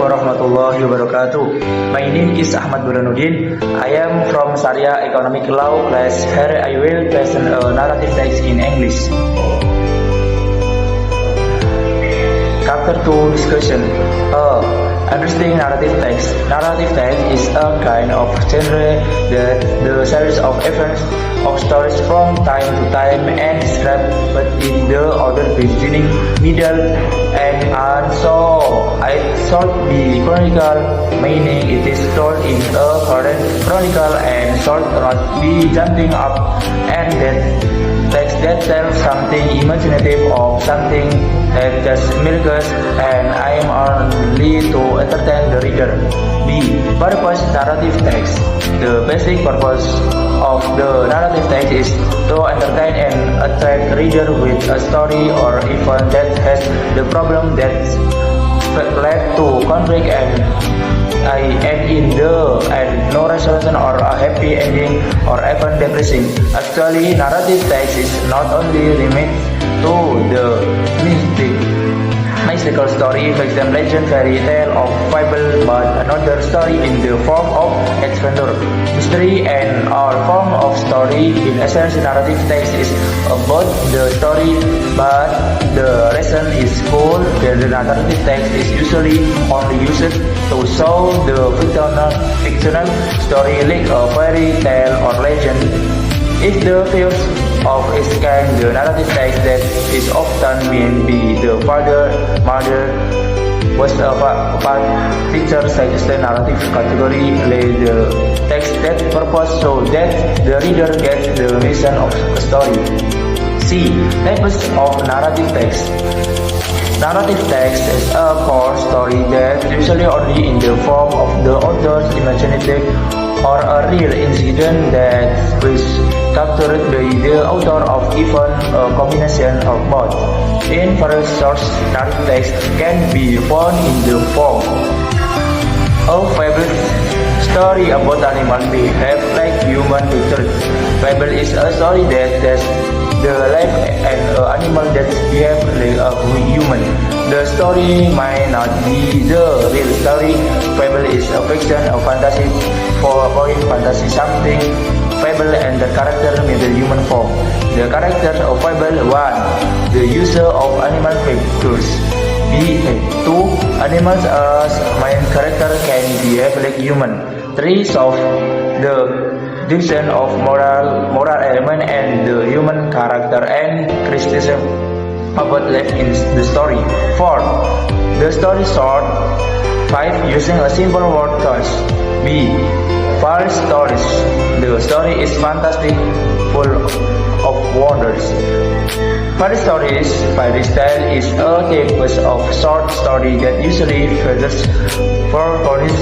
warahmatullahi wabarakatuh. My name is Ahmad Burhanuddin. I am from Sharia Economic Law class. Here I will present a narrative text in English. Chapter 2 Discussion. Understanding narrative text. Narrative text is a kind of genre that the series of events of stories from time to time and described but in the order beginning, middle, and end. So it should be chronicle, meaning it is told in a current chronicle and should not be jumping up and that text that tells something imaginative of something that just miracles and I am only to entertain the reader. B. Purpose narrative text. The basic purpose of the narrative text is to entertain and attract reader with a story or event that has the problem that led to conflict and in the end no resolution or a happy ending or even depressing. Actually, narrative text is not only limited to the mystical story, fiction, legend, fairy tale, or fable, but another story in the form of adventure, mystery, and or form of story. In essence, narrative text is about the story, but the lesson is cool. The narrative text is usually only used to show the fictional story like a fairy tale or legend. If the fears of its kind, the narrative text that is often meant be the father, mother, was a part teacher such the narrative category lay the text that purpose so that the reader gets the mission of a story. C. Types of narrative text. Narrative text is a core story that usually only in the form of the author's imaginative or a real incident that was captured by the author of even a combination of both. In various sources, narrative text can be found in the form of fable story about animals behave like human creatures. Fable is a story that has the life and an animal that behave like a human. The story might not be the real story. Fable is a fiction, a fantasy for fantasy something. Fable and the character in the human form. The characters of fable 1. The user of animal figures. B. 2. Animals as main character can behave like human. 3. Solve the division of moral element and the human character and criticism about life in the story. 4. The story short. 5. Using a simple word choice. B. False stories. The story is fantastic, full of wonders. Fairy stories. Fairy tale is a type of short story that usually features four stories.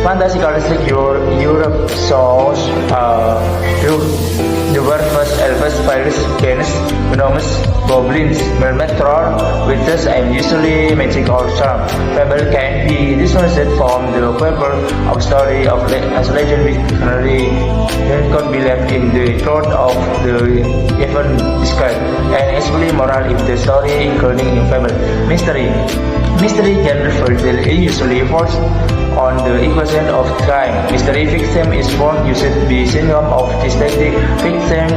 Fantasticalistic Europe shows the dwarfs, elves, fairies, gnomes, gnomes, goblins, mermaids, trolls, witches, and usually magic or charm. Fable can be distinguished from the fable of story of as legend dictionary that could be left in the truth of the event described, and especially moral if the story including in fable. Mystery genre fertile usually forced on the equation of crime. Mystery fiction is found used to be syndrome of detective fiction.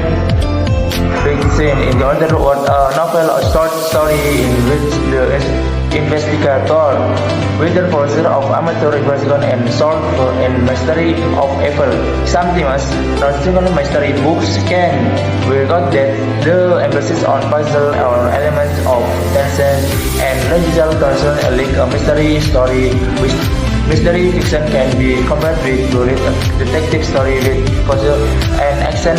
In the other word, a novel or short story in which the investigator, whether process of amateur investigation and solve and mystery of evil. Sometimes non-single mystery books can record that the emphasis on puzzle or elements of tension and logical concern like a mystery story which mystery fiction can be compared with bullet detective story with puzzle and action.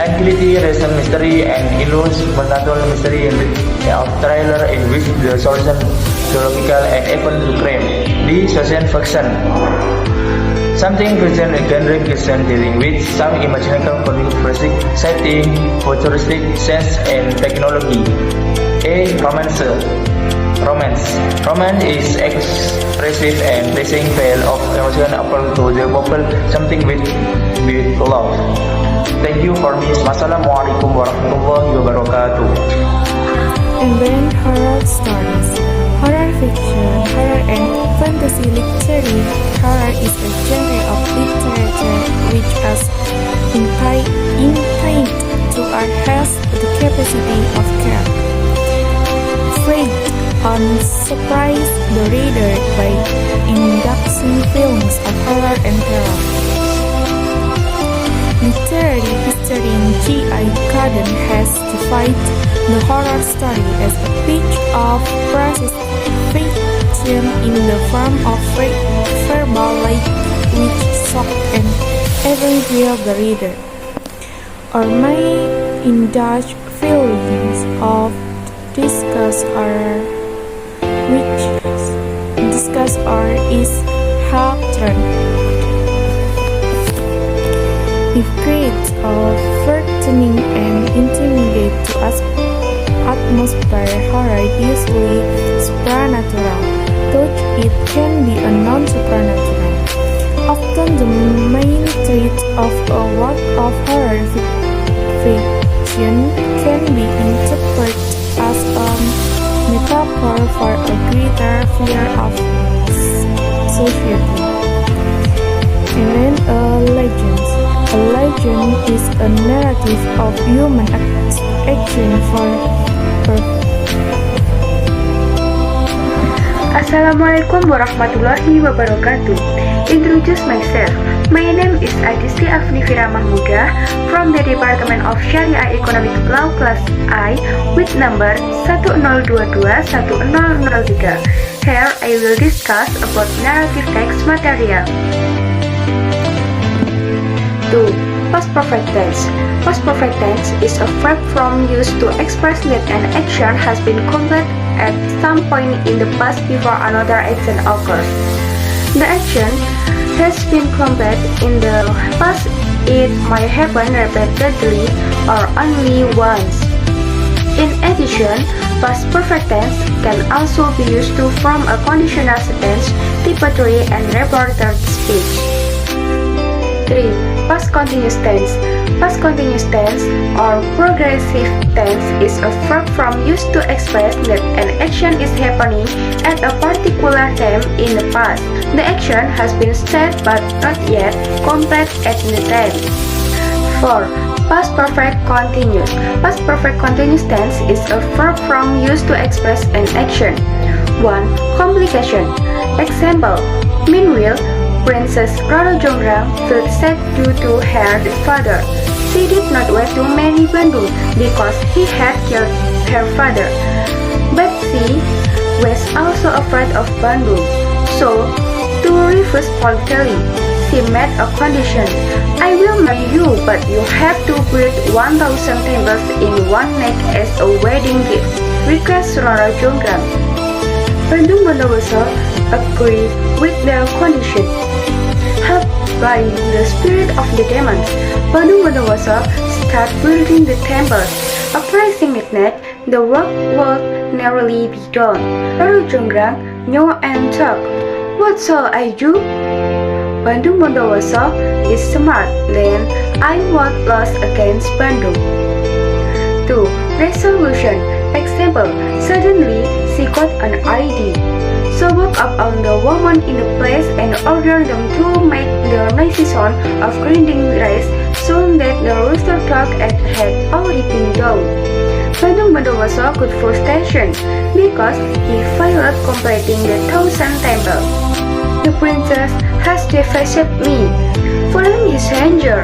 Agility, reason mystery, and illusion supernatural mystery of trailer in which the solution is logical and even to crime. The science fiction. Something fiction genre fiction dealing with some imaginary futuristic setting, futuristic sense and technology. A. Romance is expressive and pleasing tale of emotion appeal to the people, something with love. Thank you for this. Wassalamualaikum warahmatullahi wabarakatuh. And then horror stories, horror fiction, horror and fantasy. literary horror is a genre of literature which is intended to enhance the capacity of care, feed on surprise the reader by inducing feelings of horror and terror. Literary historian G.I. Carden has defined the horror story as a piece of process fiction in the form of verbal language which shock and awe the reader, or may indulge feelings of disgust or is hatred. It creates a frightening and intimidating atmosphere. Horror usually supernatural, though it can be a non-supernatural. Often the main threat of a work of horror fiction can be interpreted as a metaphor for a greater fear of society. And then a legend is a narrative of human action for Assalamualaikum warahmatullahi wabarakatuh. Introduce myself. My name is Adisti Afnifira Mahmuda from the Department of Sharia Economic Law Class I with number 10221003. Here I will discuss about narrative text material. 2. Past perfect tense. Past perfect tense is a verb form used to express that an action has been completed at some point in the past before another action occurs. The action has been completed in the past. It might happen repeatedly or only once. In addition, past perfect tense can also be used to form a conditional sentence, type 3, and reported speech. 3. Past continuous tense. Past continuous tense or progressive tense is a verb form used to express that an action is happening at a particular time in the past. The action has been started but not yet completed at the time. 4. Past perfect continuous. Past perfect continuous tense is a verb form used to express an action. 1. Complication. Example: Meanwhile, Princess Roro Jonggrang felt sad due to her father. She did not want to marry Bandung because he had killed her father. But she was also afraid of Bandung. So, to refuse politely, she made a condition. I will marry you, but you have to build 1,000 temples in one night as a wedding gift, request Roro Jonggrang. Bandung Bondowoso agreed with the condition. Helped by the spirit of the demons, Bandung Bondowoso started building the temples. Approaching midnight, the work would nearly be done. Roro Jonggrang knew and thought, "What shall I do? Bandung Bondowoso is smart, then I won't lose against Bandung." 2. Resolution. Example: Suddenly, she got an idea. So woke up on the woman in the place and ordered them to make the noisy sound of grinding rice, so that the rooster dog had already been done. Bandung Bondowoso could frustration because he failed completing the 1,000 temple. The princess has defied me. Following his anger,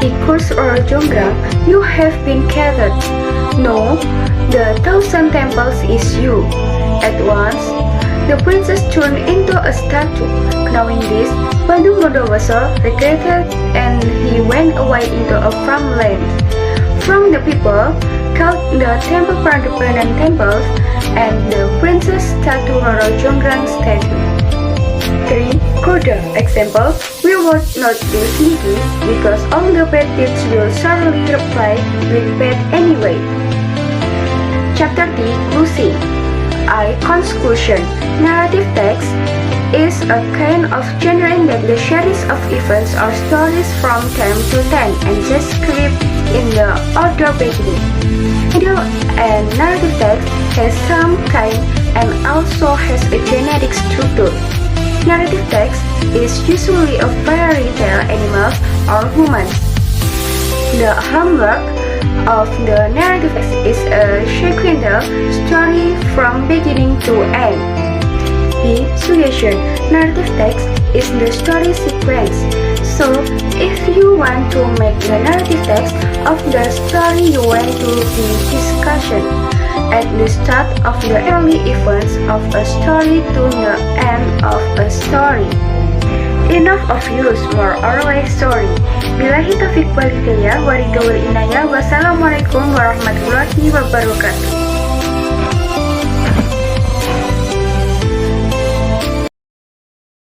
he cursed Roro Jonggrang, "You have been captured. No, the 1,000 temples is you." At once, the princess turned into a statue. Knowing this, Bandung Bondowoso regretted and he went away into a farmland. From the people called the temple Pradipendent temples, and the princess statue Roro Jonggrang statue. 3. Coda. Example: We would not do sneaky because all the bad deeds will surely reply with bad anyway. Chapter 3. Closing. Conclusion. Narrative text is a kind of genre that the series of events or stories from time to time and described in the order beginning, middle, and narrative text has some kind and also has a genetic structure. Narrative text is usually of fairy tale animals or humans. The homework of the narrative text is a sequential story from beginning to end. B. Suggestion. Narrative text is the story sequence. So, if you want to make the narrative text of the story you want to be discussion at the start of the early events of a story to the end of a story. Enough of use, more or less story. Billahi taufiq wal hidayah, wa ridho wal inayah. Wassalamualaikum warahmatullahi wabarakatuh.